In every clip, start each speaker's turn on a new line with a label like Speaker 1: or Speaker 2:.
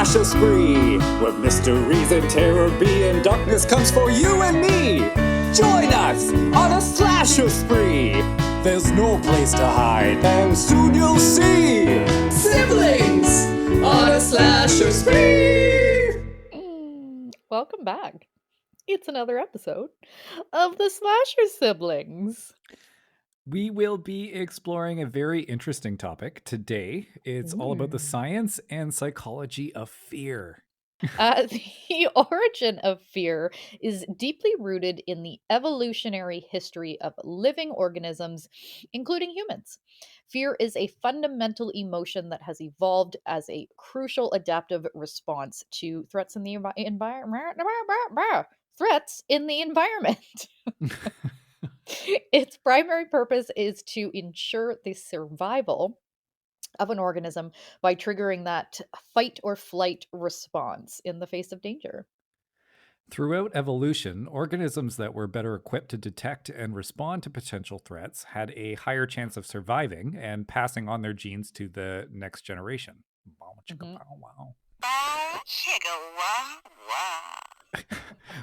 Speaker 1: slasher spree, where mysteries and terror be and darkness comes for you and me. Join us on a slasher spree. There's no place to hide, and soon you'll see siblings on a slasher spree.
Speaker 2: Welcome back. It's another episode of the Slasher Siblings.
Speaker 3: We will be exploring a very interesting topic today. It's all about the science and psychology of fear.
Speaker 2: The origin of fear is deeply rooted in the evolutionary history of living organisms, including humans. Fear is a fundamental emotion that has evolved as a crucial adaptive response to threats in the environment. Threats in the environment. Its primary purpose is to ensure the survival of an organism by triggering that fight or flight response in the face of danger.
Speaker 3: Throughout evolution, organisms that were better equipped to detect and respond to potential threats had a higher chance of surviving and passing on their genes to the next generation. Bow, chicka,
Speaker 2: Mhm.
Speaker 3: bow, wow.
Speaker 4: Bow, chicka, wah, wah.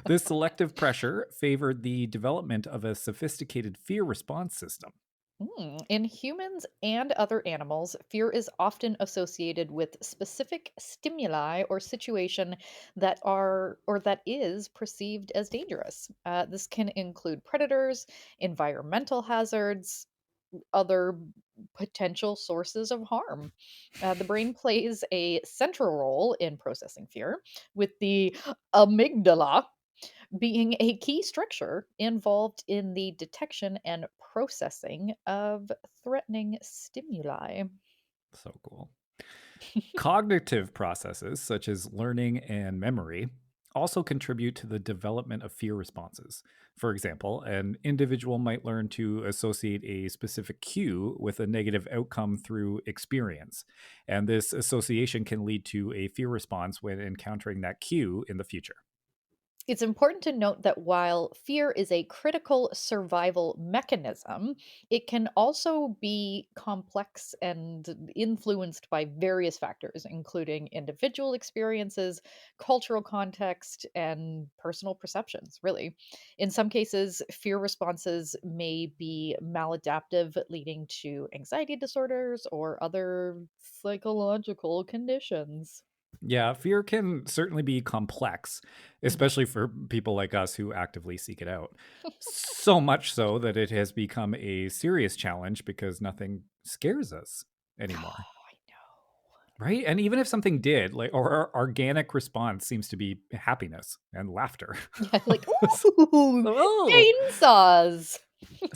Speaker 3: This selective pressure favored the development of a sophisticated fear response system.
Speaker 2: In humans and other animals, fear is often associated with specific stimuli or situation that are or that is perceived as dangerous. This can include predators, environmental hazards, other potential sources of harm. The brain plays a central role in processing fear, with the amygdala being a key structure involved in the detection and processing of threatening stimuli.
Speaker 3: So cool. Cognitive processes, such as learning and memory, also contribute to the development of fear responses. For example, an individual might learn to associate a specific cue with a negative outcome through experience. And this association can lead to a fear response when encountering that cue in the future.
Speaker 2: It's important to note that while fear is a critical survival mechanism, it can also be complex and influenced by various factors, including individual experiences, cultural context, and personal perceptions, really. In some cases, fear responses may be maladaptive, leading to anxiety disorders or other psychological conditions.
Speaker 3: Yeah, fear can certainly be complex, especially for people like us who actively seek it out. So much so that it has become a serious challenge because nothing scares us anymore.
Speaker 2: I know.
Speaker 3: Right? And even if something did, like, or our organic response seems to be happiness and laughter.
Speaker 2: Yeah, like, ooh,
Speaker 3: Oh,
Speaker 2: chainsaws.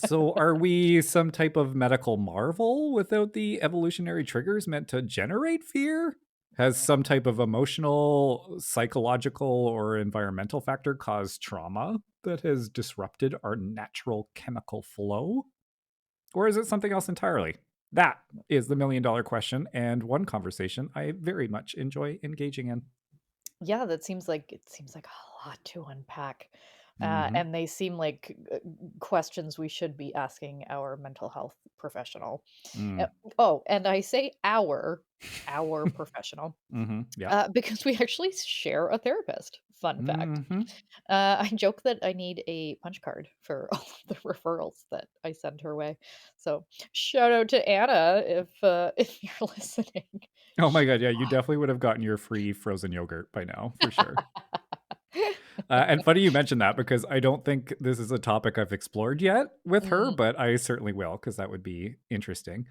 Speaker 3: so are we some type of medical marvel without the evolutionary triggers meant to generate fear? Has some type of emotional, psychological, or environmental factor caused trauma that has disrupted our natural chemical flow? Or is it something else entirely? That is the $1,000,000 question, and one conversation I very much enjoy engaging in.
Speaker 2: Yeah, it seems like a lot to unpack.
Speaker 3: Hmm.
Speaker 2: And they seem like questions we should be asking our mental health professional. Uh,
Speaker 3: Mm.
Speaker 2: oh, and I say our professional,
Speaker 3: Yeah.
Speaker 2: because we actually share a therapist. Fun fact.
Speaker 3: Hmm.
Speaker 2: I joke that I need a punch card for all of the referrals that I send her way. So shout out to Anna if you're listening.
Speaker 3: Oh my god, yeah, you definitely would have gotten your free frozen yogurt by now, for sure. And funny you mentioned that because I don't think this is a topic I've explored yet with her,
Speaker 2: Mm.
Speaker 3: but I certainly will because that would be interesting.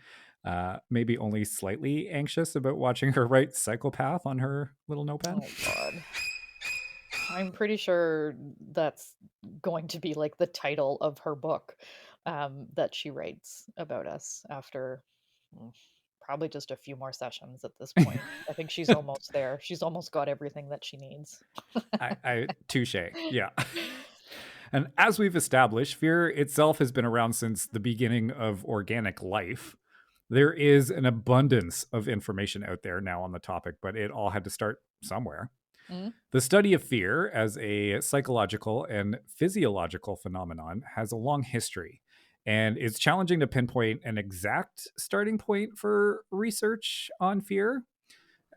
Speaker 3: Maybe only slightly anxious about watching her write psychopath on her little notepad.
Speaker 2: Oh god. I'm pretty sure that's going to be like the title of her book that she writes about us after mm, probably just a few more sessions at this point. I think she's almost there. She's almost got everything that she needs.
Speaker 3: I touche. Yeah. And as we've established, fear itself has been around since the beginning of organic life. There is an abundance of information out there now on the topic, but it all had to start somewhere.
Speaker 2: Mm.
Speaker 3: The study of fear as a psychological and physiological phenomenon has a long history, and it's challenging to pinpoint an exact starting point for research on fear.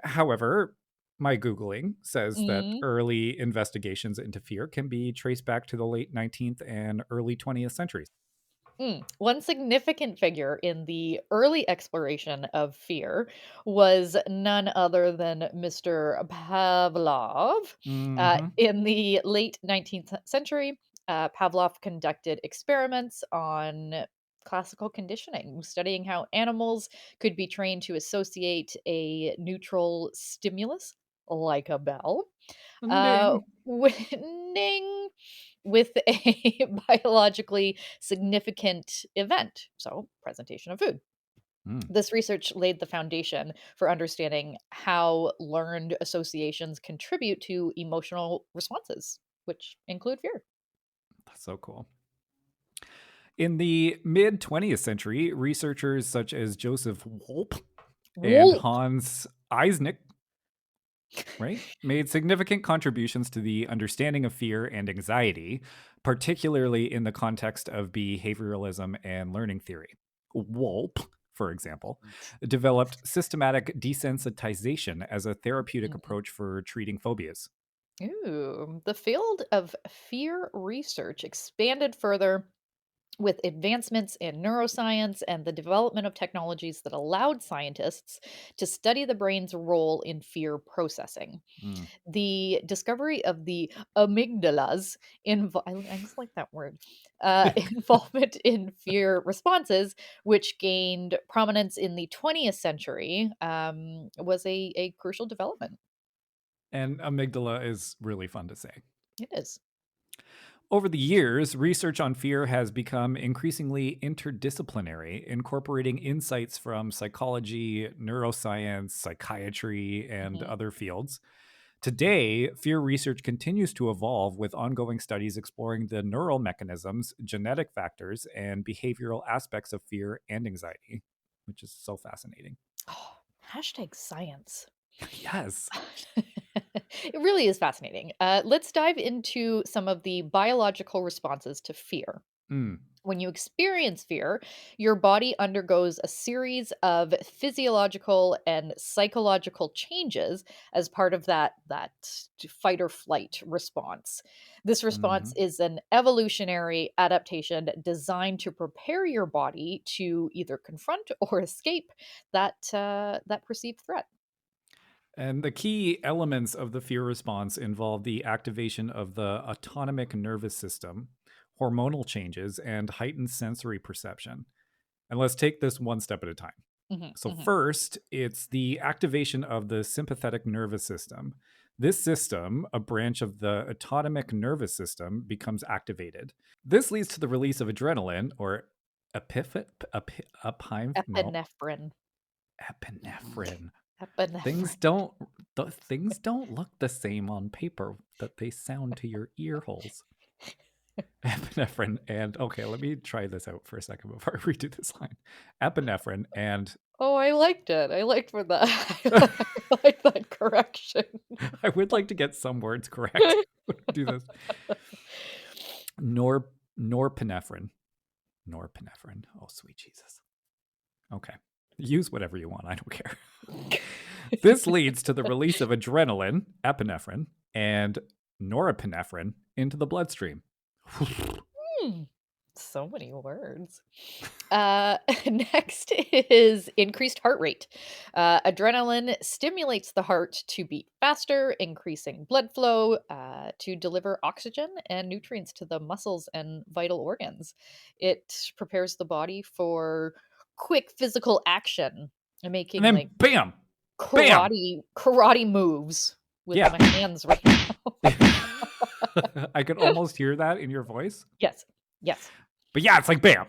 Speaker 3: However, My Googling says that
Speaker 2: Mm.
Speaker 3: early investigations into fear can be traced back to the late 19th and early 20th centuries.
Speaker 2: One significant figure in the early exploration of fear was none other than Mr. Pavlov.
Speaker 3: Mm-hmm.
Speaker 2: In the late 19th century, Pavlov conducted experiments on classical conditioning, studying how animals could be trained to associate a neutral stimulus, like a bell, uh,
Speaker 3: Ding.
Speaker 2: winning with a biologically significant event, so presentation of food.
Speaker 3: Mm,
Speaker 2: This research laid the foundation for understanding how learned associations contribute to emotional responses, which include fear.
Speaker 3: that's so cool. In the mid 20th century, researchers such as Joseph Wolpe and
Speaker 2: Wolp.
Speaker 3: Hans Eisnick, right, made significant contributions to the understanding of fear and anxiety, particularly in the context of behavioralism and learning theory. Wolpe, for example, developed systematic desensitization as a therapeutic
Speaker 2: Mhm.
Speaker 3: approach for treating phobias.
Speaker 2: Ooh, the field of fear research expanded further with advancements in neuroscience and the development of technologies that allowed scientists to study the brain's role in fear processing.
Speaker 3: Mm.
Speaker 2: The discovery of the amygdalas I just like that word, involvement in fear responses, which gained prominence in the 20th century, was a crucial development.
Speaker 3: And amygdala is really fun to say.
Speaker 2: It is.
Speaker 3: Over the years, research on fear has become increasingly interdisciplinary, incorporating insights from psychology, neuroscience, psychiatry, and
Speaker 2: Mhm.
Speaker 3: other fields. Today, fear research continues to evolve with ongoing studies exploring the neural mechanisms, genetic factors, and behavioral aspects of fear and anxiety, which is so fascinating.
Speaker 2: Oh, hashtag science.
Speaker 3: Yes.
Speaker 2: It really is fascinating. Let's dive into some of the biological responses to fear.
Speaker 3: Mm.
Speaker 2: When you experience fear, your body undergoes a series of physiological and psychological changes as part of that fight or flight response. This response
Speaker 3: Mhm.
Speaker 2: is an evolutionary adaptation designed to prepare your body to either confront or escape that perceived threat.
Speaker 3: And the key elements of the fear response involve the activation of the autonomic nervous system, hormonal changes, and heightened sensory perception. And let's take this one step at a time.
Speaker 2: Mhm,
Speaker 3: So,
Speaker 2: mhm.
Speaker 3: first, it's the activation of the sympathetic nervous system. This system, a branch of the autonomic nervous system, becomes activated. This leads to the release of adrenaline or no,
Speaker 2: Epinephrine.
Speaker 3: epinephrine. Things
Speaker 2: Epinephrine.
Speaker 3: don't things don't look the same on paper that they sound to your ear holes. Epinephrine and okay, let me try this out for a second before I redo this line. Epinephrine and
Speaker 2: Oh, I liked it. I liked for that. I like that correction.
Speaker 3: I would like to get some words correct when I do this. Norepinephrine. Norepinephrine. Oh, sweet Jesus. Okay. Use whatever you want. I don't care. This leads to the release of adrenaline, epinephrine, and norepinephrine into the bloodstream.
Speaker 2: Hmm, so many words. Next is increased heart rate. Adrenaline stimulates the heart to beat faster, increasing blood flow to deliver oxygen and nutrients to the muscles and vital organs. It prepares the body for quick physical action, and
Speaker 3: And
Speaker 2: making
Speaker 3: then
Speaker 2: like
Speaker 3: bam, bam.
Speaker 2: karate moves with
Speaker 3: Yeah.
Speaker 2: my hands right now.
Speaker 3: I could almost hear that in your voice.
Speaker 2: Yes. Yes.
Speaker 3: But yeah, it's like bam.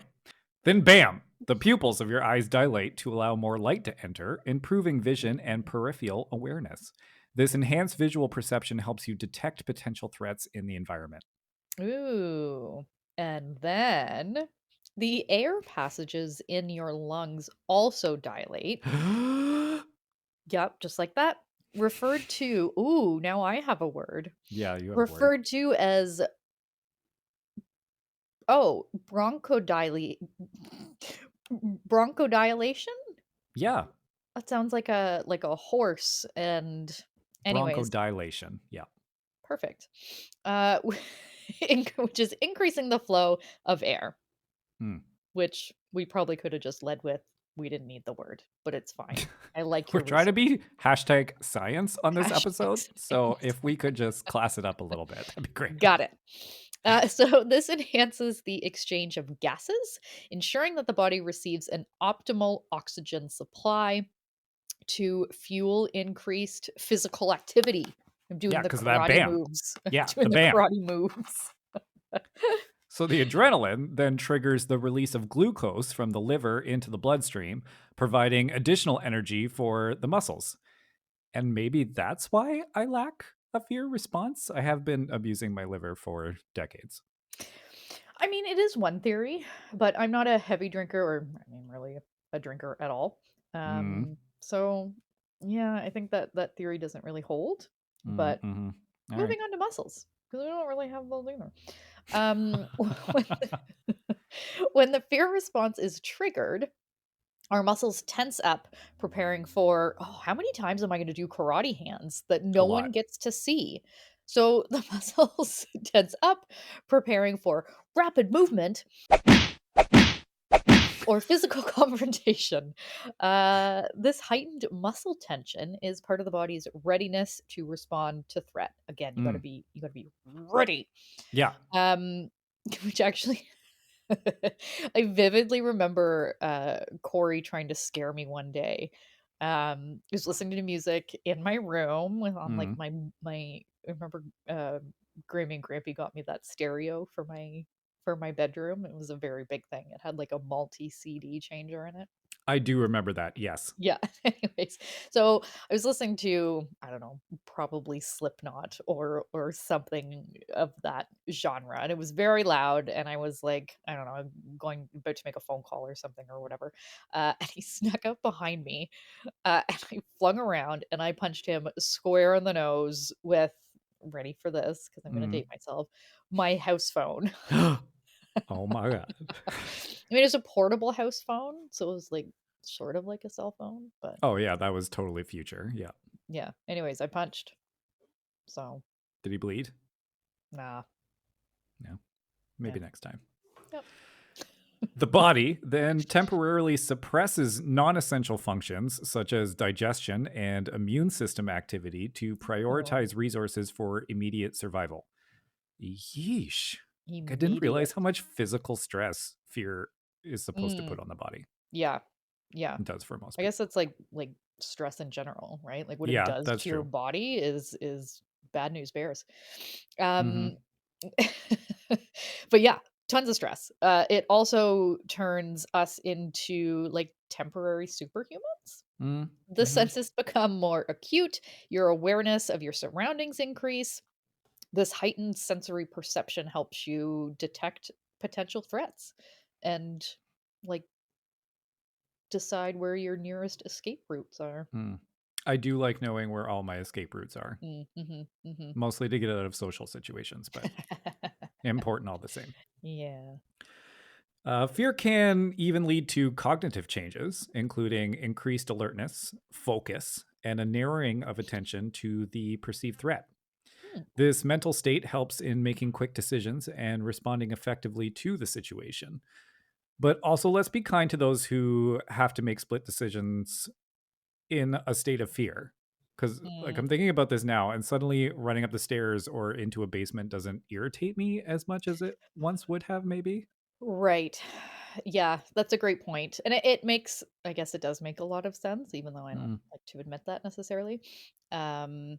Speaker 3: Then bam. The pupils of your eyes dilate to allow more light to enter, improving vision and peripheral awareness. This enhanced visual perception helps you detect potential threats in the environment.
Speaker 2: Ooh. And then the air passages in your lungs also dilate. Yep, just like that. Referred to, ooh, now I have a word.
Speaker 3: Yeah, you have a word.
Speaker 2: Referred to as, oh, bronchodilation?
Speaker 3: Yeah.
Speaker 2: That sounds like a horse and Anyways,
Speaker 3: Bronchodilation. Yeah.
Speaker 2: perfect. Uh, which is increasing the flow of air,
Speaker 3: Hmm.
Speaker 2: which we probably could have just led with. We didn't need the word, but it's fine. I like
Speaker 3: We're
Speaker 2: your
Speaker 3: trying to
Speaker 2: research.
Speaker 3: be hashtag science on this
Speaker 2: Hashtag
Speaker 3: episode. So
Speaker 2: science.
Speaker 3: if we could just class it up a little bit, that'd be great.
Speaker 2: Got it. So this enhances the exchange of gases, ensuring that the body receives an optimal oxygen supply to fuel increased physical activity. I'm doing
Speaker 3: Yeah,
Speaker 2: the
Speaker 3: because of that
Speaker 2: karate
Speaker 3: bam.
Speaker 2: moves. I'm
Speaker 3: Yeah,
Speaker 2: doing
Speaker 3: the
Speaker 2: the
Speaker 3: bam.
Speaker 2: karate moves.
Speaker 3: So the adrenaline then triggers the release of glucose from the liver into the bloodstream, providing additional energy for the muscles. And maybe that's why I lack a fear response. I have been abusing my liver for decades.
Speaker 2: I mean, it is one theory, but I'm not a heavy drinker, or I mean, really a drinker at all.
Speaker 3: Mm,
Speaker 2: So yeah, I think that that theory doesn't really hold. But
Speaker 3: mm-hmm. All right.
Speaker 2: moving on to muscles, because we don't really have those either. When when the fear response is triggered, our muscles tense up, preparing for, oh, how many times am I going to do karate hands that
Speaker 3: A
Speaker 2: no one
Speaker 3: lot.
Speaker 2: gets to see? So the muscles tense up, preparing for rapid movement or physical confrontation. This heightened muscle tension is part of the body's readiness to respond to threat. Again,
Speaker 3: Mm,
Speaker 2: you gotta be ready.
Speaker 3: yeah.
Speaker 2: Um, which actually I vividly remember Corey trying to scare me one day. He was listening to music in my room with on like
Speaker 3: Mm.
Speaker 2: my I remember Grammy and Grampy got me that stereo for my bedroom. It was a very big thing. It had like a multi CD changer in it.
Speaker 3: I do remember that. Yes.
Speaker 2: Yeah. Anyways, so I was listening to, I don't know, probably Slipknot or something of that genre, and it was very loud. And I was like, I don't know, I'm going about to make a phone call or something or whatever. And he snuck up behind me, and I flung around and I punched him square in the nose with. Ready for this because I'm going to
Speaker 3: Mm.
Speaker 2: date myself. My house phone.
Speaker 3: Oh my God.
Speaker 2: I mean, it's a portable house phone, so it was like sort of like a cell phone, but
Speaker 3: Oh, yeah. That was totally future. Yeah.
Speaker 2: yeah. Anyways, I punched. So,
Speaker 3: Did he bleed?
Speaker 2: nah.
Speaker 3: No. Maybe
Speaker 2: Yeah.
Speaker 3: next time.
Speaker 2: Yep.
Speaker 3: The body then temporarily suppresses non essential functions such as digestion and immune system activity to
Speaker 2: Oh,
Speaker 3: prioritize resources for immediate survival. Yeesh. I didn't realize
Speaker 2: immediate.
Speaker 3: how much physical stress fear is supposed to
Speaker 2: Mm,
Speaker 3: put on the body.
Speaker 2: yeah. Yeah.
Speaker 3: It does for most
Speaker 2: I guess
Speaker 3: people.
Speaker 2: that's like stress in general, right? Like what it
Speaker 3: Yeah,
Speaker 2: does
Speaker 3: that's
Speaker 2: to your
Speaker 3: true.
Speaker 2: body is bad news bears.
Speaker 3: Mm-hmm.
Speaker 2: Um but yeah, tons of stress. It also turns us into like temporary superhumans. The
Speaker 3: Mm-hmm.
Speaker 2: senses become more acute, your awareness of your surroundings increase. This heightened sensory perception helps you detect potential threats and like decide where your nearest escape routes are.
Speaker 3: Mm. I do like knowing where all my escape routes are,
Speaker 2: Mm-hmm.
Speaker 3: mostly to get out of social situations, but important all the same.
Speaker 2: Yeah.
Speaker 3: Fear can even lead to cognitive changes, including increased alertness, focus, and a narrowing of attention to the perceived threat.
Speaker 2: Hmm.
Speaker 3: This mental state helps in making quick decisions and responding effectively to the situation. But also, let's be kind to those who have to make split decisions in a state of fear. Because, like,
Speaker 2: Mm.
Speaker 3: I'm thinking about this now, and suddenly running up the stairs or into a basement doesn't irritate me as much as it once would have, maybe.
Speaker 2: Right. Yeah, that's a great point. And it makes, I guess it does make a lot of sense, even though I don't
Speaker 3: Mm.
Speaker 2: like to admit that necessarily. Um,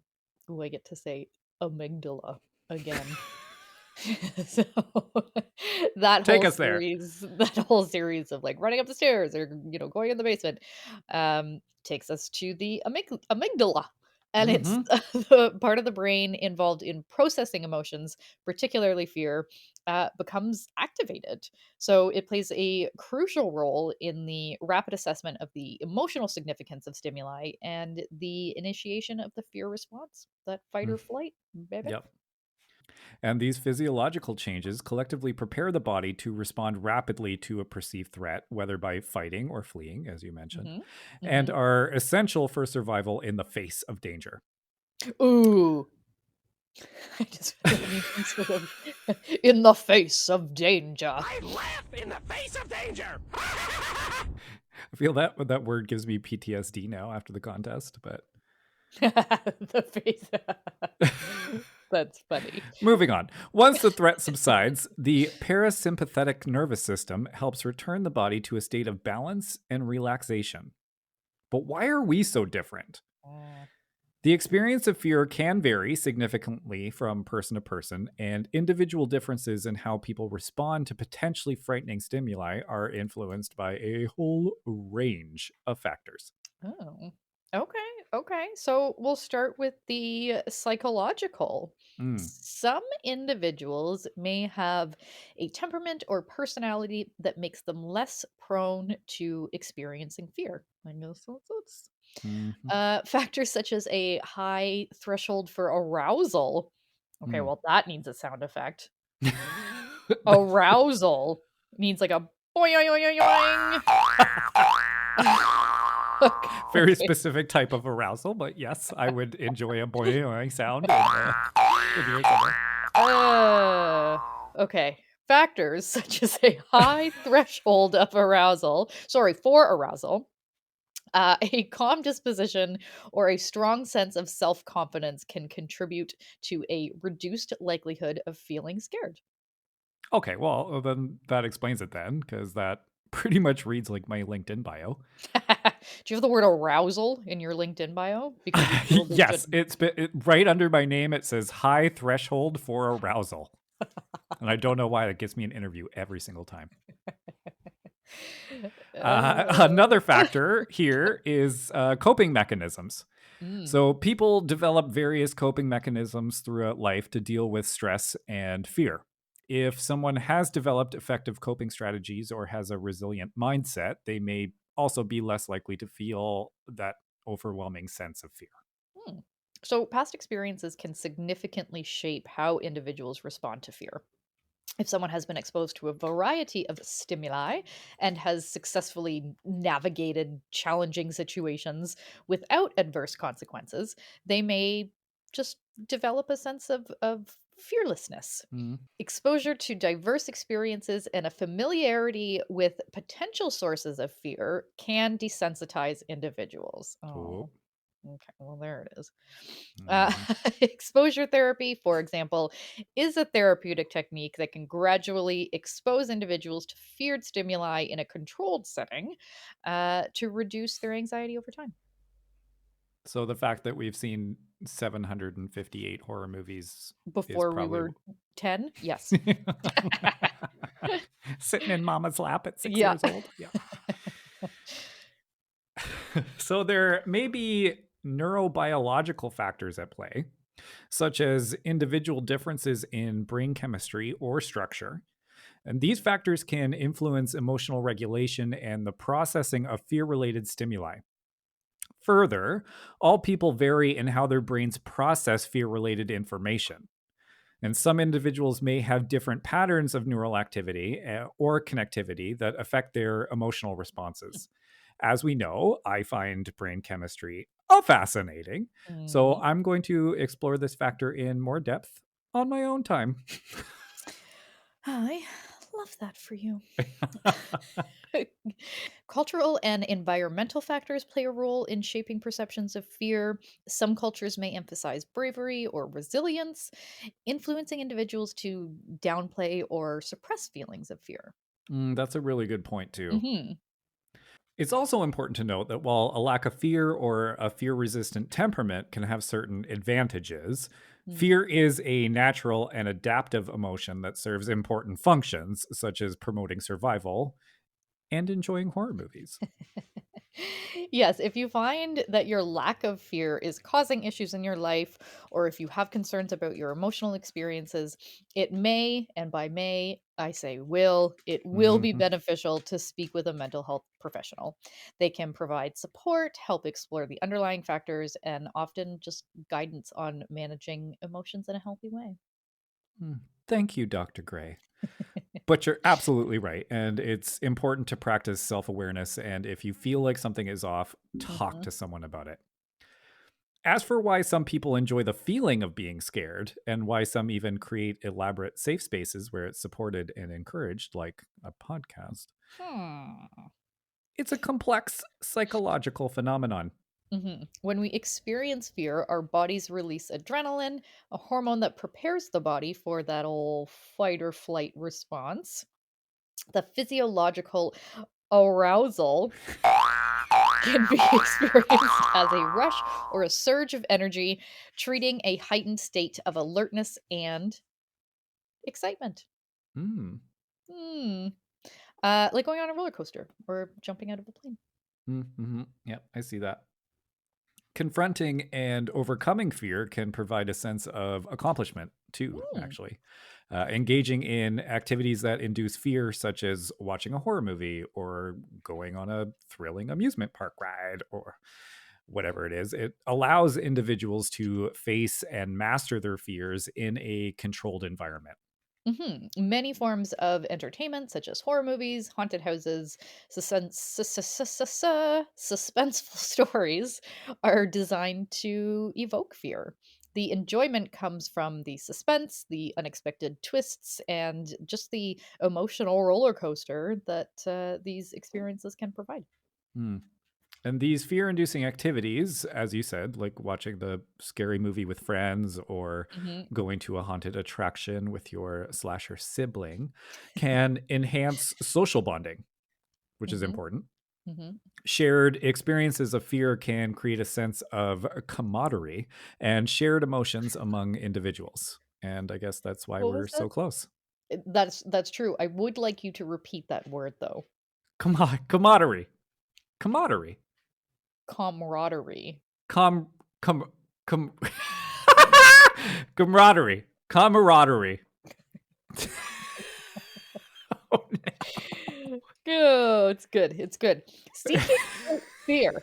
Speaker 2: ooh, I get to say amygdala again. So
Speaker 3: Take us there.
Speaker 2: that whole series of like running up the stairs or going in the basement takes us to the amygdala, and it's
Speaker 3: Mm-hmm.
Speaker 2: the part of the brain involved in processing emotions, particularly fear, becomes activated. So it plays a crucial role in the rapid assessment of the emotional significance of stimuli and the initiation of the fear response, that fight
Speaker 3: Mm.
Speaker 2: or flight, baby.
Speaker 3: Yep. And these physiological changes collectively prepare the body to respond rapidly to a perceived threat, whether by fighting or fleeing, as you mentioned,
Speaker 2: Hmm.
Speaker 3: and
Speaker 2: Hmm.
Speaker 3: are essential for survival in the face of danger.
Speaker 2: Ooh. I just feel like anything sort of in the face of danger.
Speaker 5: I laugh in the face of danger.
Speaker 3: I feel that word gives me PTSD now after the contest, but
Speaker 2: The face. That's funny.
Speaker 3: moving on. Once the threat subsides, the parasympathetic nervous system helps return the body to a state of balance and relaxation. But why are we so different?
Speaker 2: Mm.
Speaker 3: The experience of fear can vary significantly from person to person, and individual differences in how people respond to potentially frightening stimuli are influenced by a whole range of factors.
Speaker 2: Oh. Okay. Okay. So we'll start with the psychological.
Speaker 3: Mm,
Speaker 2: Some individuals may have a temperament or personality that makes them less prone to experiencing fear. I guess that's
Speaker 3: mhm,
Speaker 2: factors such as a high threshold for arousal. Okay,
Speaker 3: mm.
Speaker 2: well, that needs a sound effect. Arousal needs like a boing.
Speaker 3: Very
Speaker 2: Okay.
Speaker 3: specific type of arousal, but yes, I would enjoy a boing sound in your signal.
Speaker 2: Okay. Factors such as a high threshold of arousal, sorry, for arousal, a calm disposition, or a strong sense of self confidence can contribute to a reduced likelihood of feeling scared.
Speaker 3: Okay, well, then that explains it then, because that pretty much reads like my LinkedIn bio.
Speaker 2: Do you have the word arousal in your LinkedIn bio? Because you probably
Speaker 3: Yes,
Speaker 2: shouldn't.
Speaker 3: right under my name. It says high threshold for arousal, and I don't know why that gets me an interview every single time. Another factor here is coping mechanisms.
Speaker 2: Mm.
Speaker 3: So people develop various coping mechanisms throughout life to deal with stress and fear. If someone has developed effective coping strategies or has a resilient mindset, they may also be less likely to feel that overwhelming sense of fear.
Speaker 2: Hmm. So, past experiences can significantly shape how individuals respond to fear. If someone has been exposed to a variety of stimuli and has successfully navigated challenging situations without adverse consequences, they may just develop a sense of fearlessness.
Speaker 3: Mm.
Speaker 2: Exposure to diverse experiences and a familiarity with potential sources of fear can desensitize individuals.
Speaker 3: Oh.
Speaker 2: Oh, okay. Well, there it is. Uh,
Speaker 3: Mhm.
Speaker 2: exposure therapy, for example, is a therapeutic technique that can gradually expose individuals to feared stimuli in a controlled setting to reduce their anxiety over time.
Speaker 3: So the fact that we've seen 758 horror movies is
Speaker 2: Before we
Speaker 3: probably
Speaker 2: were 10, yes.
Speaker 3: sitting in mama's lap at 6
Speaker 2: Yeah.
Speaker 3: years old. Yeah. So there may be neurobiological factors at play, such as individual differences in brain chemistry or structure. And these factors can influence emotional regulation and the processing of fear related stimuli. Further, all people vary in how their brains process fear related information. And some individuals may have different patterns of neural activity or connectivity that affect their emotional responses. As we know, I find brain chemistry fascinating. So
Speaker 2: Mhm.
Speaker 3: I'm going to explore this factor in more depth on my own time.
Speaker 2: I love that for you. Cultural and environmental factors play a role in shaping perceptions of fear. Some cultures may emphasize bravery or resilience, influencing individuals to downplay or suppress feelings of fear.
Speaker 3: That's a really good point, too.
Speaker 2: Hmm.
Speaker 3: It's also important to note that while a lack of fear or a fear resistant temperament can have certain advantages, fear is a natural and adaptive emotion that serves important functions, such as promoting survival and enjoying horror movies.
Speaker 2: Yes, if you find that your lack of fear is causing issues in your life, or if you have concerns about your emotional experiences, it may, and by may, I say will, it will be
Speaker 3: Mhm.
Speaker 2: beneficial to speak with a mental health professional. They can provide support, help explore the underlying factors, and often just guidance on managing emotions in a healthy way.
Speaker 3: Mm. Thank you, Dr. Gray. But you're absolutely right. And it's important to practice self awareness. And if you feel like something is off, talk
Speaker 2: Mhm.
Speaker 3: to someone about it. As for why some people enjoy the feeling of being scared, and why some even create elaborate safe spaces where it's supported and encouraged, like a podcast,
Speaker 2: Hmm.
Speaker 3: it's a complex psychological phenomenon.
Speaker 2: When we experience fear, our bodies release adrenaline, a hormone that prepares the body for that old fight or flight response. The physiological arousal can be experienced as a rush or a surge of energy, treating a heightened state of alertness and excitement.
Speaker 3: Mm.
Speaker 2: Hmm. Like going on a roller coaster or jumping out of a plane.
Speaker 3: Mm-hmm. Yeah, I see that. Confronting and overcoming fear can provide a sense of accomplishment too,
Speaker 2: Hmm.
Speaker 3: actually. Engaging in activities that induce fear, such as watching a horror movie or going on a thrilling amusement park ride or whatever it is, it allows individuals to face and master their fears in a controlled environment.
Speaker 2: Many forms of entertainment, such as horror movies, haunted houses, suspenseful stories, are designed to evoke fear. The enjoyment comes from the suspense, the unexpected twists, and just the emotional roller coaster that these experiences can provide.
Speaker 3: Hmm. And these fear inducing activities, as you said, like watching the scary movie with friends or
Speaker 2: Hmm.
Speaker 3: going to a haunted attraction with your slasher sibling, can enhance social bonding, which is
Speaker 2: Hmm.
Speaker 3: important.
Speaker 2: Hmm.
Speaker 3: Shared experiences of fear can create a sense of camaraderie and shared emotions among individuals. And I guess that's why
Speaker 2: What
Speaker 3: we're
Speaker 2: was that?
Speaker 3: so close.
Speaker 2: That's true. I would like you to repeat that word though.
Speaker 3: Camaraderie. Camaraderie.
Speaker 2: Camaraderie.
Speaker 3: Com, com, com, camaraderie. Camaraderie. Oh,
Speaker 2: Oh, it's good. It's good. Seeking out fear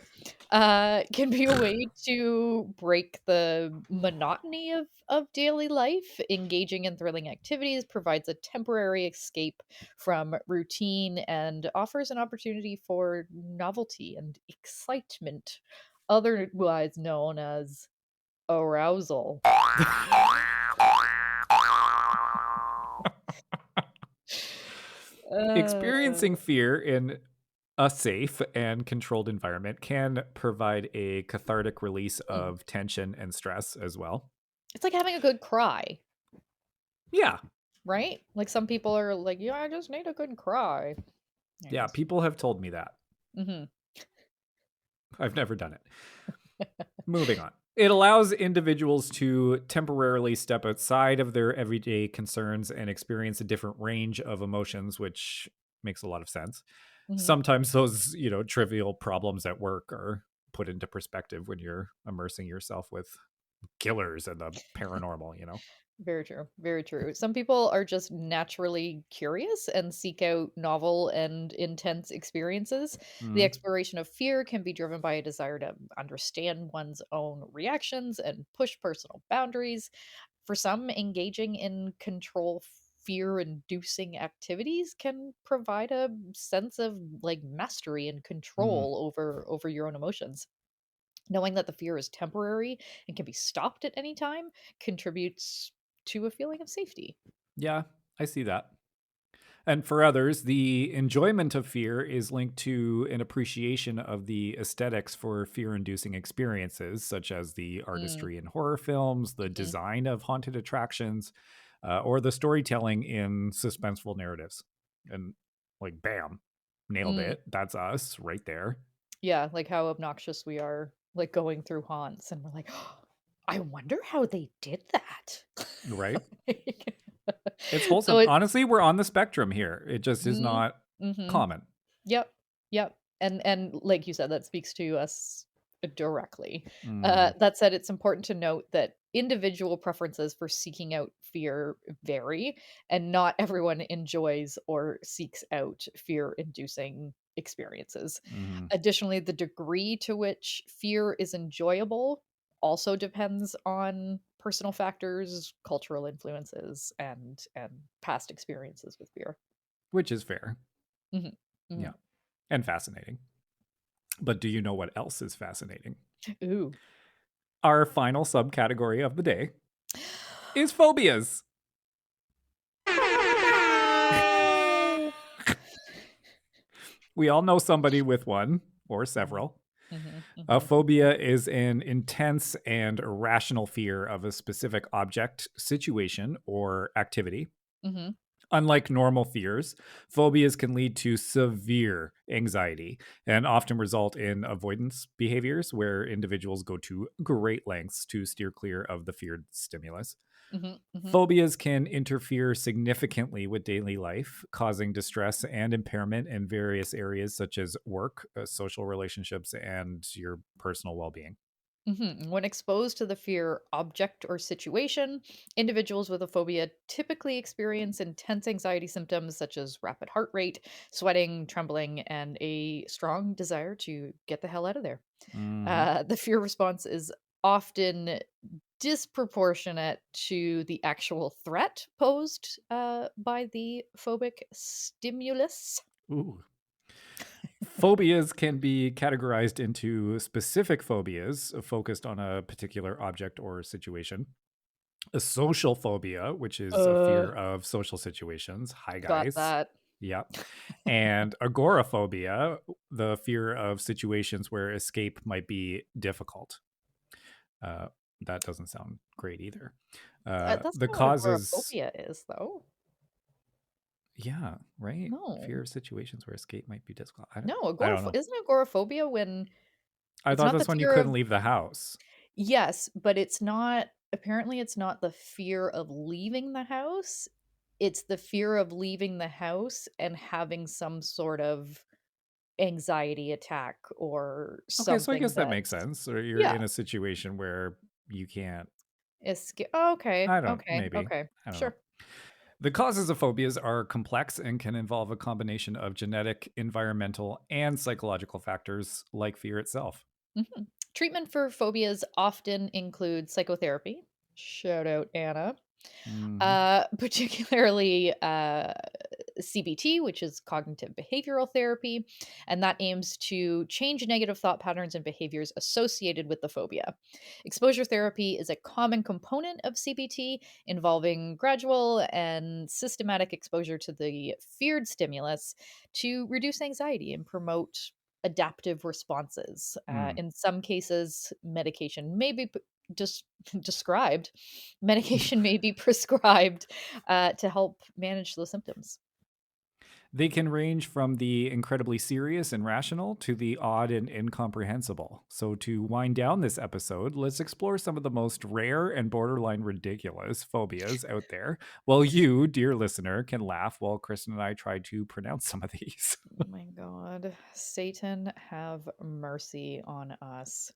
Speaker 2: can be a way to break the monotony of daily life. Engaging in thrilling activities provides a temporary escape from routine and offers an opportunity for novelty and excitement, otherwise known as arousal. Uh,
Speaker 3: experiencing fear in a safe and controlled environment can provide a cathartic release
Speaker 2: hmm.
Speaker 3: of tension and stress as well.
Speaker 2: It's like having a good cry.
Speaker 3: Yeah.
Speaker 2: Right? Like some people are like, "Yeah, I just need a good cry."
Speaker 3: Yeah.
Speaker 2: Anyways.
Speaker 3: People have told me that.
Speaker 2: Mhm.
Speaker 3: I've never done it. Moving on. It allows individuals to temporarily step outside of their everyday concerns and experience a different range of emotions, which makes a lot of sense.
Speaker 2: Mhm.
Speaker 3: Sometimes those, trivial problems at work are put into perspective when you're immersing yourself with killers and the paranormal.
Speaker 2: Very true. Very true. Some people are just naturally curious and seek out novel and intense experiences. The
Speaker 3: Mm,
Speaker 2: exploration of fear can be driven by a desire to understand one's own reactions and push personal boundaries. For some, engaging in control fear inducing activities can provide a sense of like mastery and
Speaker 3: mm.
Speaker 2: control over your own emotions. Knowing that the fear is temporary and can be stopped at any time contributes to a feeling of safety.
Speaker 3: Yeah, I see that. And for others, the enjoyment of fear is linked to an appreciation of the aesthetics for fear inducing experiences, such as the
Speaker 2: Mm,
Speaker 3: artistry in horror films, the
Speaker 2: mhm,
Speaker 3: design of haunted attractions, or the storytelling in suspenseful narratives. And like, bam, nailed
Speaker 2: mm.
Speaker 3: it. That's us right there.
Speaker 2: Yeah, like how obnoxious we are, like going through haunts, and we're like, "Oh, I wonder how they did that."
Speaker 3: Right?
Speaker 2: Like-
Speaker 3: It's
Speaker 2: so
Speaker 3: wholesome.
Speaker 2: it,
Speaker 3: Honestly, we're on the spectrum here. It just is
Speaker 2: mm,
Speaker 3: not
Speaker 2: mhm.
Speaker 3: common.
Speaker 2: Yep, yep, and like you said, that speaks to us directly.
Speaker 3: Mhm.
Speaker 2: That said, it's important to note that individual preferences for seeking out fear vary, and not everyone enjoys or seeks out fear-inducing experiences.
Speaker 3: Mhm.
Speaker 2: Additionally, the degree to which fear is enjoyable also depends on personal factors, cultural influences, and past experiences with fear.
Speaker 3: Which is fair.
Speaker 2: Mhm,
Speaker 3: Yeah.
Speaker 2: mhm.
Speaker 3: And fascinating. But do you know what else is fascinating?
Speaker 2: Ooh.
Speaker 3: Our final subcategory of the day is phobias. We all know somebody with one or several. A phobia is an intense and irrational fear of a specific object, situation, or activity.
Speaker 2: Mm-hmm.
Speaker 3: Unlike normal fears, phobias can lead to severe anxiety and often result in avoidance behaviors where individuals go to great lengths to steer clear of the feared stimulus.
Speaker 2: Mm-hmm.
Speaker 3: Phobias can interfere significantly with daily life, causing distress and impairment in various areas such as work, social relationships, and your personal well being.
Speaker 2: When exposed to the fear object or situation, individuals with a phobia typically experience intense anxiety symptoms such as rapid heart rate, sweating, trembling, and a strong desire to get the hell out of there.
Speaker 3: Mm-hmm.
Speaker 2: The fear response is often disproportionate to the actual threat posed by the phobic stimulus.
Speaker 3: Ooh. Phobias can be categorized into specific phobias focused on a particular object or situation. A social phobia, which is a fear of social situations. Hi,
Speaker 2: Got
Speaker 3: guys.
Speaker 2: that.
Speaker 3: Yep. And agoraphobia, the fear of situations where escape might be difficult. Uh, that doesn't sound great either.
Speaker 2: That's
Speaker 3: The
Speaker 2: not what
Speaker 3: causes,
Speaker 2: agoraphobia is, though.
Speaker 3: yeah, right.
Speaker 2: No.
Speaker 3: Fear of situations where escape might be difficult.
Speaker 2: No,
Speaker 3: I don't know.
Speaker 2: isn't agoraphobia when
Speaker 3: I
Speaker 2: it's
Speaker 3: thought
Speaker 2: not the
Speaker 3: that's when you
Speaker 2: fear
Speaker 3: couldn't
Speaker 2: of
Speaker 3: leave the house.
Speaker 2: yes, but it's not apparently it's not the fear of leaving the house. It's the fear of leaving the house and having some sort of anxiety attack or
Speaker 3: Okay, so I
Speaker 2: something
Speaker 3: guess that makes
Speaker 2: that's
Speaker 3: sense. Or you're
Speaker 2: yeah,
Speaker 3: in a situation where you can't.
Speaker 2: okay,
Speaker 3: I don't.
Speaker 2: okay,
Speaker 3: Maybe.
Speaker 2: okay.
Speaker 3: I don't know.
Speaker 2: Sure.
Speaker 3: The causes of phobias are complex and can involve a combination of genetic, environmental, and psychological factors like fear itself.
Speaker 2: Mhm. Treatment for phobias often includes psychotherapy. Shout out Anna.
Speaker 3: Hmm.
Speaker 2: Particularly CBT, which is cognitive behavioral therapy, and that aims to change negative thought patterns and behaviors associated with the phobia. Exposure therapy is a common component of CBT, involving gradual and systematic exposure to the feared stimulus to reduce anxiety and promote adaptive responses.
Speaker 3: Mm.
Speaker 2: In some cases, medication may be just described. Medication may be prescribed to help manage those symptoms.
Speaker 3: They can range from the incredibly serious and rational to the odd and incomprehensible. So, to wind down this episode, let's explore some of the most rare and borderline ridiculous phobias out there. While you, dear listener, can laugh while Kristen and I try to pronounce some of these.
Speaker 2: Oh my God. Satan, have mercy on us.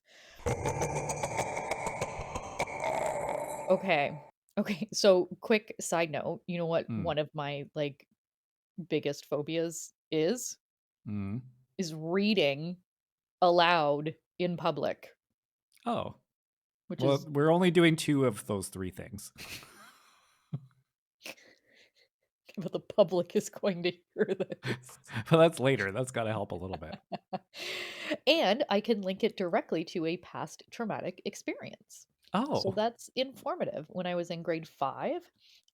Speaker 2: Okay. Okay. So, quick side note, you know what
Speaker 3: Mm.
Speaker 2: one of my like biggest phobias is?
Speaker 3: Mm.
Speaker 2: Is reading aloud in public,
Speaker 3: Oh,
Speaker 2: which
Speaker 3: well,
Speaker 2: is
Speaker 3: we're only doing two of those three things.
Speaker 2: but the public is going to hear this.
Speaker 3: Well, that's later. That's got to help a little bit.
Speaker 2: And I can link it directly to a past traumatic experience. So
Speaker 3: Oh.
Speaker 2: that's informative. When I was in grade 5,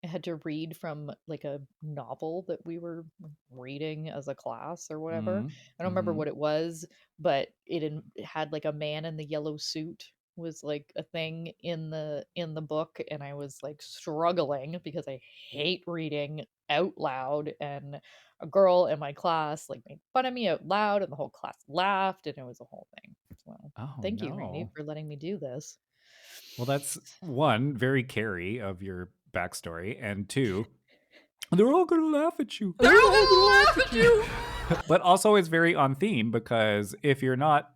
Speaker 2: I had to read from like a novel that we were reading as a class or whatever.
Speaker 3: Mm.
Speaker 2: I don't remember
Speaker 3: Hmm.
Speaker 2: what it was, but it had like a man in the yellow suit was like a thing in the book, and I was like struggling because I hate reading out loud, and a girl in my class like made fun of me out loud and the whole class laughed and it was a whole thing. So
Speaker 3: Oh,
Speaker 2: thank you, Rainey,
Speaker 3: no.
Speaker 2: for letting me do this.
Speaker 3: Well, that's one, very carry of your backstory. And two, they're all going to laugh at you.
Speaker 2: They're all gonna laugh at you.
Speaker 3: But also, it's very on theme because if you're not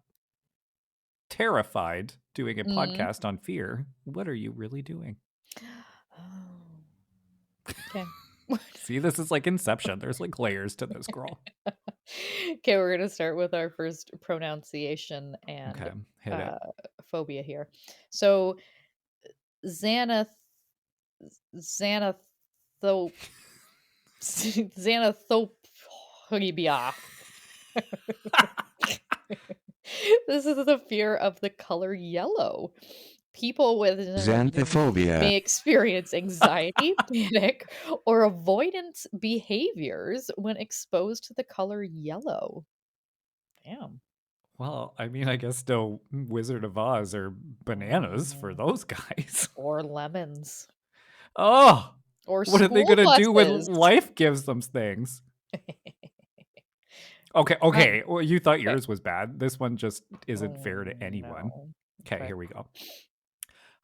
Speaker 3: terrified doing a
Speaker 2: Mm.
Speaker 3: podcast on fear, what are you really doing?
Speaker 2: Oh. Okay.
Speaker 3: See, this is like Inception. There's like layers to this girl.
Speaker 2: Okay, we're gonna start with our first pronunciation and
Speaker 3: Okay, hit it.
Speaker 2: phobia here. So Xanath Xanathope Xanathophobia. This is the fear of the color yellow. People with
Speaker 6: Xanthophobia.
Speaker 2: may experience anxiety, panic, or avoidance behaviors when exposed to the color yellow. Damn.
Speaker 3: Well, I mean, I guess no Wizard of Oz or bananas for those guys.
Speaker 2: Or lemons.
Speaker 3: Oh,
Speaker 2: Or
Speaker 3: what are they
Speaker 2: school
Speaker 3: going to do when
Speaker 2: buses.
Speaker 3: life gives them things? Okay. Well, you thought yours was bad. This one just isn't fair to anyone.
Speaker 2: No.
Speaker 3: Okay, here we go.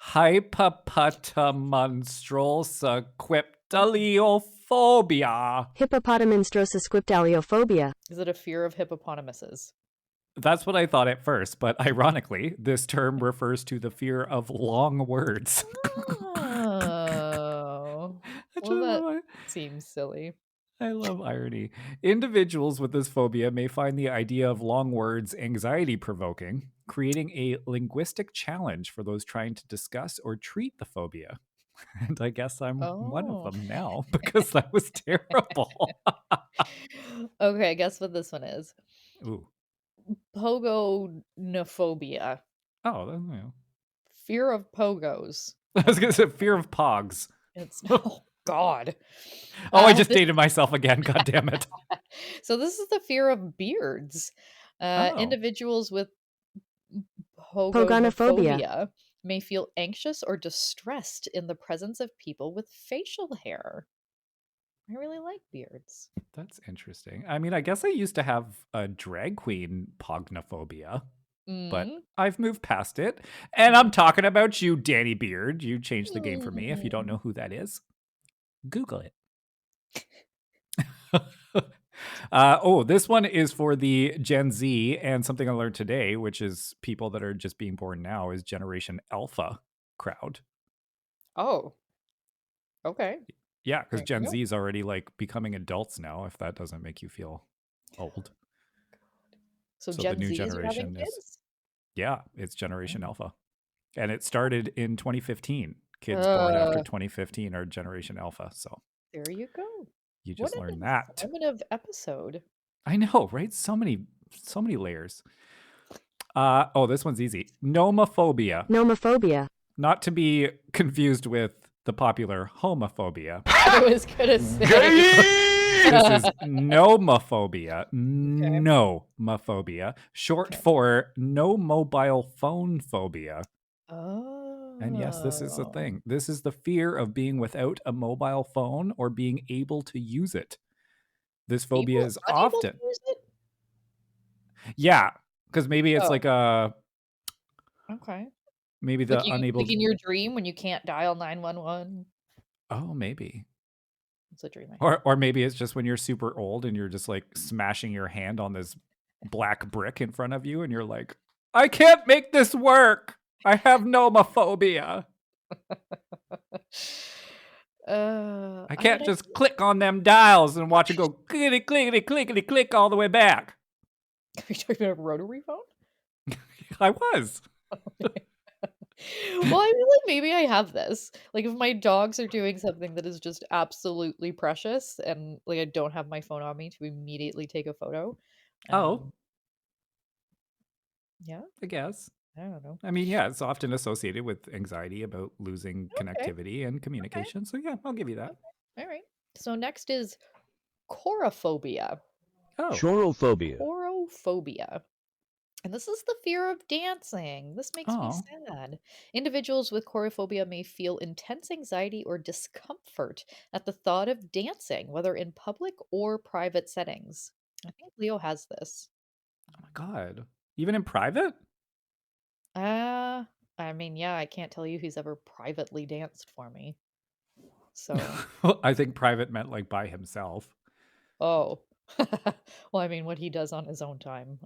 Speaker 3: Hypopotamonstrosquiptaliophobia.
Speaker 7: Hippopotamonstrosesquiptaliophobia.
Speaker 2: Is it a fear of hippopotamuses?
Speaker 3: That's what I thought at first, but ironically, this term refers to the fear of long words.
Speaker 2: Oh. Well, that seems silly.
Speaker 3: I love irony. Individuals with this phobia may find the idea of long words anxiety-provoking, creating a linguistic challenge for those trying to discuss or treat the phobia. And I guess I'm one of them now because that was terrible.
Speaker 2: Okay, guess what this one is?
Speaker 3: Ooh.
Speaker 2: Pogonophobia.
Speaker 3: Oh, you know.
Speaker 2: Fear of pogos.
Speaker 3: I was going to say fear of pogs.
Speaker 2: It's oh god.
Speaker 3: Oh, I just dated myself again. God damn it.
Speaker 2: So this is the fear of beards. Individuals with pogonophobia may feel anxious or distressed in the presence of people with facial hair. I really like beards.
Speaker 3: That's interesting. I mean, I guess I used to have a drag queen pognophobia, but I've moved past it. And I'm talking about you, Danny Beard. You changed the game for me. If you don't know who that is, Google it. This one is for the Gen Z, and something I learned today, which is people that are just being born now, is Generation Alpha crowd.
Speaker 2: Oh. Okay.
Speaker 3: Yeah, because Gen Z is already like becoming adults now, if that doesn't make you feel old.
Speaker 2: So Gen
Speaker 3: the new
Speaker 2: Z
Speaker 3: generation
Speaker 2: is
Speaker 3: yeah, it's Generation Alpha. And it started in 2015. Kids born after 2015 are Generation Alpha. So
Speaker 2: there you go.
Speaker 3: You just learned that.
Speaker 2: Informative episode.
Speaker 3: I know, right? So many layers. This one's easy. Nomophobia.
Speaker 7: Nomophobia.
Speaker 3: Not to be confused with the popular homophobia.
Speaker 2: I was gonna say.
Speaker 3: This is nomophobia. Okay. Nomophobia. Short for no mobile phone phobia.
Speaker 2: Oh.
Speaker 3: And yes, this is a thing. This is the fear of being without a mobile phone or being able to use it. This phobia is often. Yeah, because maybe it's like a.
Speaker 2: Okay.
Speaker 3: Maybe the unable.
Speaker 2: Like in your dream when you can't dial 911.
Speaker 3: Oh, maybe.
Speaker 2: It's a dream.
Speaker 3: Or maybe it's just when you're super old and you're just like smashing your hand on this black brick in front of you, and you're like, I can't make this work. I have nomophobia. I can't just click on them dials and watch it go clickety clickety clickety click all the way back.
Speaker 2: Are you talking about a rotary phone?
Speaker 3: I was.
Speaker 2: Well, I feel like maybe I have this. Like if my dogs are doing something that is just absolutely precious and like I don't have my phone on me to immediately take a photo. Yeah.
Speaker 3: I guess.
Speaker 2: I don't know.
Speaker 3: I mean, yeah, it's often associated with anxiety about losing connectivity and communication. Okay. So yeah, I'll give you that.
Speaker 2: Okay. All right. So next is chorophobia.
Speaker 6: Chorophobia.
Speaker 2: Chorophobia. And this is the fear of dancing. This makes me sad. Individuals with chorophobia may feel intense anxiety or discomfort at the thought of dancing, whether in public or private settings. I think Leo has this.
Speaker 3: Oh my God. Even in private?
Speaker 2: I mean, yeah, I can't tell you he's ever privately danced for me. So
Speaker 3: I think private meant like by himself.
Speaker 2: Oh. Well, I mean, what he does on his own time.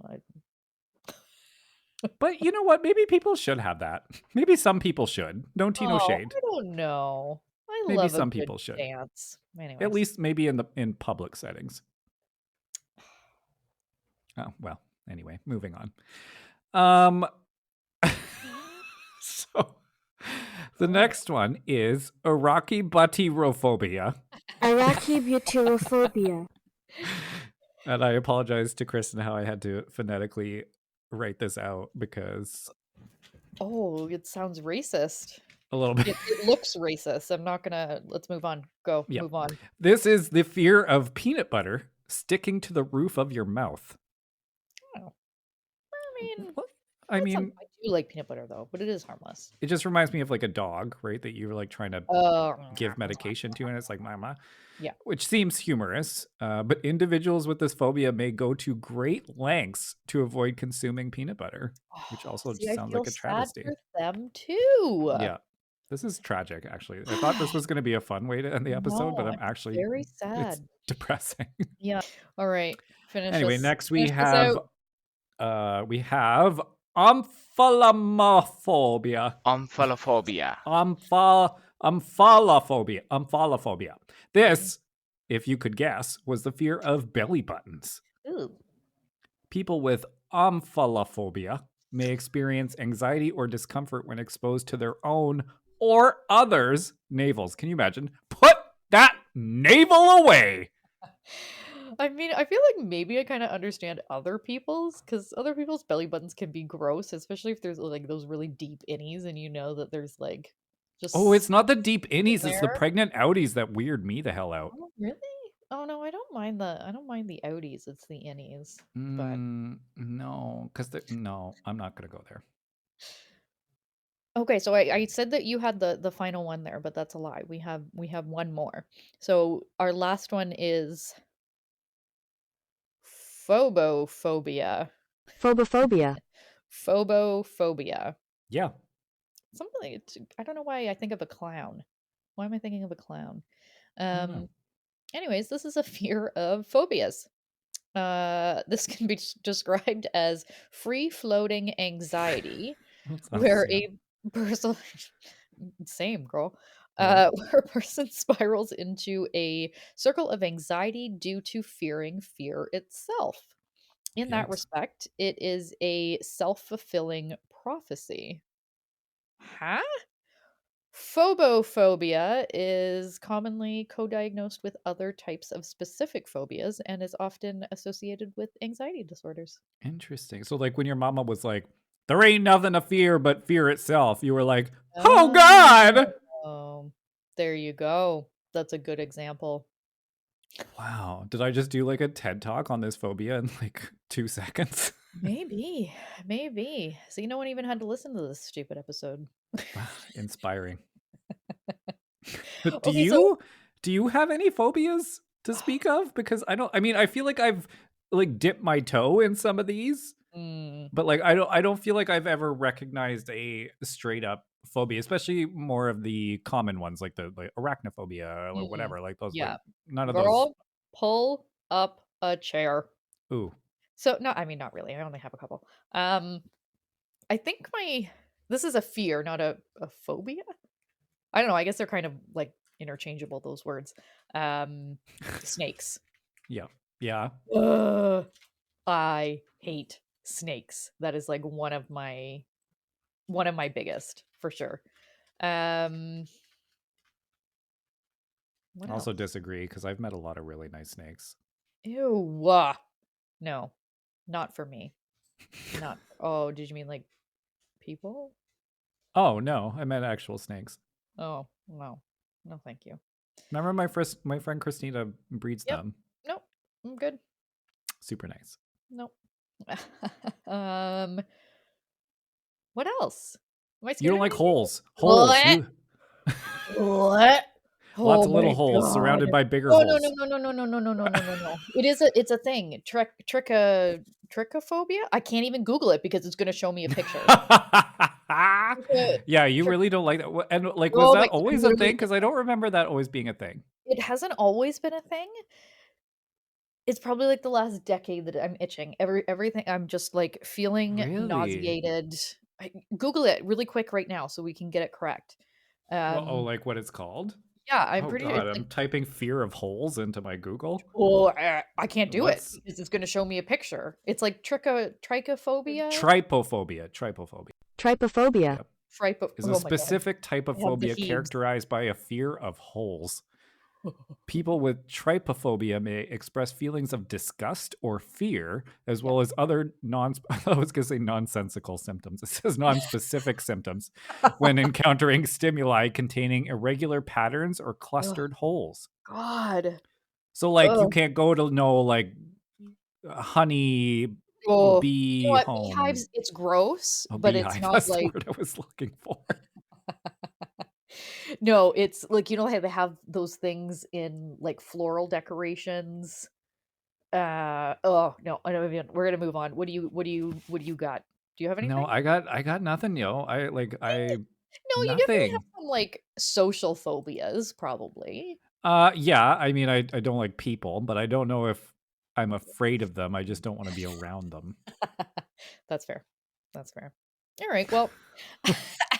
Speaker 3: But you know what? Maybe people should have that. Maybe some people should. No tea, no shade.
Speaker 2: I don't know.
Speaker 3: Maybe
Speaker 2: love
Speaker 3: some
Speaker 2: a good
Speaker 3: people should
Speaker 2: dance. Anyways.
Speaker 3: At least maybe in public settings. Oh well. Anyway, moving on. So the next one is arachibutyrophobia.
Speaker 7: Arachibutyrophobia.
Speaker 3: And I apologize to Kristen how I had to phonetically write this out because
Speaker 2: Oh, it sounds racist.
Speaker 3: A little bit.
Speaker 2: It looks racist. I'm not gonna. Let's move on. Go.
Speaker 3: Yep.
Speaker 2: Move on.
Speaker 3: This is the fear of peanut butter sticking to the roof of your mouth.
Speaker 2: Oh. I mean,
Speaker 3: I mean,
Speaker 2: I do like peanut butter though, but it is harmless.
Speaker 3: it just reminds me of like a dog, right? That you're like trying to
Speaker 2: Oh,
Speaker 3: give medication to, and it's like mama.
Speaker 2: Yeah.
Speaker 3: Which seems humorous, but individuals with this phobia may go to great lengths to avoid consuming peanut butter, which also
Speaker 2: See,
Speaker 3: sounds like a travesty.
Speaker 2: I feel sad for them too.
Speaker 3: Yeah, this is tragic. Actually, I thought this was going to be a fun way to end the episode, but
Speaker 2: No,
Speaker 3: I'm actually
Speaker 2: very
Speaker 3: It's
Speaker 2: sad.
Speaker 3: depressing.
Speaker 2: Yeah. All right. Finish.
Speaker 3: Anyway,
Speaker 2: us-
Speaker 3: next we
Speaker 2: finish this
Speaker 3: have
Speaker 2: out.
Speaker 3: omphalophobia.
Speaker 7: Omphalophobia.
Speaker 3: Omphalophobia. This, if you could guess, was the fear of belly buttons.
Speaker 2: Ooh.
Speaker 3: People with omphalophobia may experience anxiety or discomfort when exposed to their own or others' navels. Can you imagine? Put that navel away.
Speaker 2: I mean, I feel like maybe I kind of understand other people's, because other people's belly buttons can be gross, especially if there's like those really deep innies and you know that there's like just.
Speaker 3: Oh, it's not the deep innies, it's the
Speaker 2: there?
Speaker 3: pregnant outies that weird me the hell out.
Speaker 2: Oh, really? Oh no, I don't mind the outies. It's the innies. But
Speaker 3: No, because no, I'm not gonna go there.
Speaker 2: okay, so I said that you had the final one there, but that's a lie. We have one more. So our last one is phobophobia.
Speaker 8: Phobophobia.
Speaker 2: Phobophobia.
Speaker 3: Yeah.
Speaker 2: Something I don't know why I think of a clown. Why am I thinking of a clown?
Speaker 3: know.
Speaker 2: Anyways, this is a fear of phobias. This can be described as free-floating anxiety, where a person same girl,
Speaker 3: Right.
Speaker 2: where a person spirals into a circle of anxiety due to fearing fear itself. In that
Speaker 3: Yikes.
Speaker 2: respect, it is a self-fulfilling prophecy. Huh? Phobophobia is commonly co-diagnosed with other types of specific phobias and is often associated with anxiety disorders.
Speaker 3: Interesting. So, like, when your mama was like, "There ain't nothing to fear but fear itself," you were like, "Oh God!"
Speaker 2: Oh, there you go. That's a good example.
Speaker 3: Wow. Did I just do like a TED talk on this phobia in like 2 seconds?
Speaker 2: Maybe. So no one even had to listen to this stupid episode.
Speaker 3: Wow, inspiring.
Speaker 2: Okay, so
Speaker 3: Do you have any phobias to speak of? Because I mean, I feel like I've like dipped my toe in some of these, but like I don't feel like I've ever recognized a straight up phobia, especially more of the common ones like the like arachnophobia or whatever. Like those,
Speaker 2: yeah.
Speaker 3: like none of those.
Speaker 2: Girl, pull up a chair.
Speaker 3: Ooh,
Speaker 2: So no, I mean not really. I only have a couple. I think this is a fear, not a phobia. I don't know. I guess they're kind of like interchangeable, those words. Snakes.
Speaker 3: yeah.
Speaker 2: Ugh, I hate snakes. That is like one of my biggest for sure.
Speaker 3: I
Speaker 2: What
Speaker 3: also
Speaker 2: else?
Speaker 3: disagree because I've met a lot of really nice snakes.
Speaker 2: Ew. No, not for me. Not. Oh, did you mean like people?
Speaker 3: Oh no, I meant actual snakes.
Speaker 2: Oh, no. No, thank you.
Speaker 3: Remember my friend Christina breeds
Speaker 2: Yep.
Speaker 3: them.
Speaker 2: Nope. I'm good.
Speaker 3: Super nice.
Speaker 2: Nope. What else? Am I
Speaker 3: You
Speaker 2: scared
Speaker 3: don't
Speaker 2: of
Speaker 3: like
Speaker 2: anything?
Speaker 3: holes. Holes.
Speaker 2: What?
Speaker 3: You,
Speaker 2: What?
Speaker 3: lots
Speaker 2: Oh
Speaker 3: of little
Speaker 2: my
Speaker 3: holes surrounded
Speaker 2: God.
Speaker 3: by bigger
Speaker 2: Oh,
Speaker 3: holes.
Speaker 2: no. It's a thing. Trichophobia? I can't even Google it because it's gonna show me a picture.
Speaker 3: Yeah, you really don't like that. And like, was
Speaker 2: Oh
Speaker 3: that
Speaker 2: my
Speaker 3: always a thing? Because I don't remember that always being a thing.
Speaker 2: It hasn't always been a thing. It's probably like the last decade that I'm itching. Everything I'm just like feeling
Speaker 3: Really?
Speaker 2: nauseated. Google it really quick right now so we can get it correct.
Speaker 3: Like what it's called?
Speaker 2: Yeah, I'm
Speaker 3: Oh
Speaker 2: pretty
Speaker 3: God,
Speaker 2: it's
Speaker 3: I'm
Speaker 2: like,
Speaker 3: typing fear of holes into my Google.
Speaker 2: well, I can't do it
Speaker 3: What's
Speaker 2: because it's going to show me a picture. It's like trichophobia.
Speaker 3: trypophobia?
Speaker 8: Trypophobia.
Speaker 3: Yep.
Speaker 2: Tripo.
Speaker 3: Is
Speaker 2: Oh
Speaker 3: a
Speaker 2: my God.
Speaker 3: specific type of
Speaker 2: I have the
Speaker 3: phobia
Speaker 2: heaves.
Speaker 3: characterized by a fear of holes. People with trypophobia may express feelings of disgust or fear, as well as other I was going to say nonsensical symptoms. It says non-specific symptoms when encountering stimuli containing irregular patterns or clustered holes.
Speaker 2: God.
Speaker 3: So, like, you
Speaker 2: Ugh.
Speaker 3: can't go to like honey
Speaker 2: Oh, you know
Speaker 3: bee
Speaker 2: what?
Speaker 3: home.
Speaker 2: Beehives, it's gross,
Speaker 3: Oh,
Speaker 2: but it's
Speaker 3: beehive.
Speaker 2: not
Speaker 3: That's the
Speaker 2: like
Speaker 3: word I was looking for.
Speaker 2: no, it's like, how they have those things in like floral decorations. Oh no, I don't even. We're gonna move on. What do you got? Do you have
Speaker 3: No,
Speaker 2: anything?
Speaker 3: I got nothing, yo.
Speaker 2: No, you definitely have
Speaker 3: Nothing.
Speaker 2: some like social phobias, probably.
Speaker 3: Yeah, I mean, I don't like people, but I don't know if I'm afraid of them. I just don't want to be around them.
Speaker 2: That's fair. That's fair. All right. Well,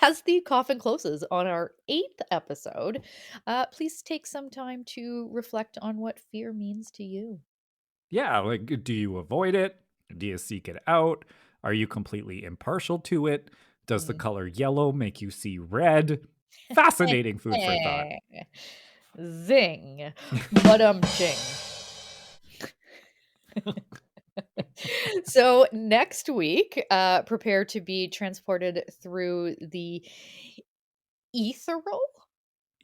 Speaker 2: as the coffin closes on our 8th episode, please take some time to reflect on what fear means to you.
Speaker 3: Yeah, like, do you avoid it? Do you seek it out? Are you completely impartial to it? Does the
Speaker 2: Mm.
Speaker 3: color yellow make you see red? Fascinating food for thought.
Speaker 2: Zing. Ching. So next week, prepare to be transported through the ethereal.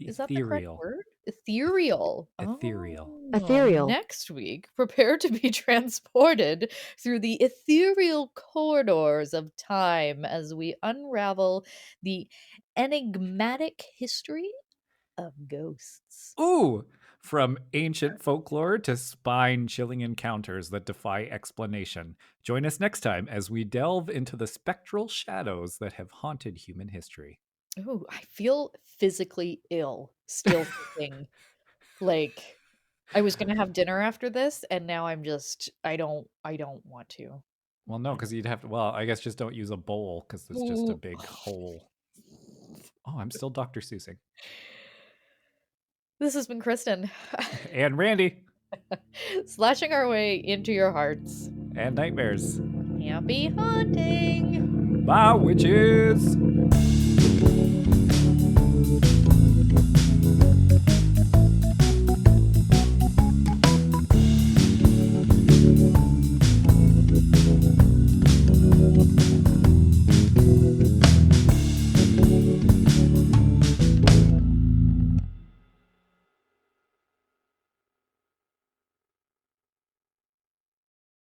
Speaker 2: Is that the correct
Speaker 3: Ethereal.
Speaker 2: word? Ethereal.
Speaker 3: Ethereal.
Speaker 8: Ethereal.
Speaker 2: Next week, prepare to be transported through the ethereal corridors of time as we unravel the enigmatic history of ghosts.
Speaker 3: Ooh! From ancient folklore to spine chilling encounters that defy explanation. Join us next time as we delve into the spectral shadows that have haunted human history.
Speaker 2: Ooh, I feel physically ill still thinking like I was gonna have dinner after this, and now I don't want to.
Speaker 3: Well, no,
Speaker 2: I
Speaker 3: because you'd have to, well, I guess just don't use a bowl because it's just a
Speaker 2: don't.
Speaker 3: big hole. Oh, I'm still Dr. Seussing.
Speaker 2: This has been Kristen.
Speaker 3: And Randy.
Speaker 2: Slashing our way into your hearts.
Speaker 3: And nightmares.
Speaker 2: Happy hunting!
Speaker 3: Bye, witches!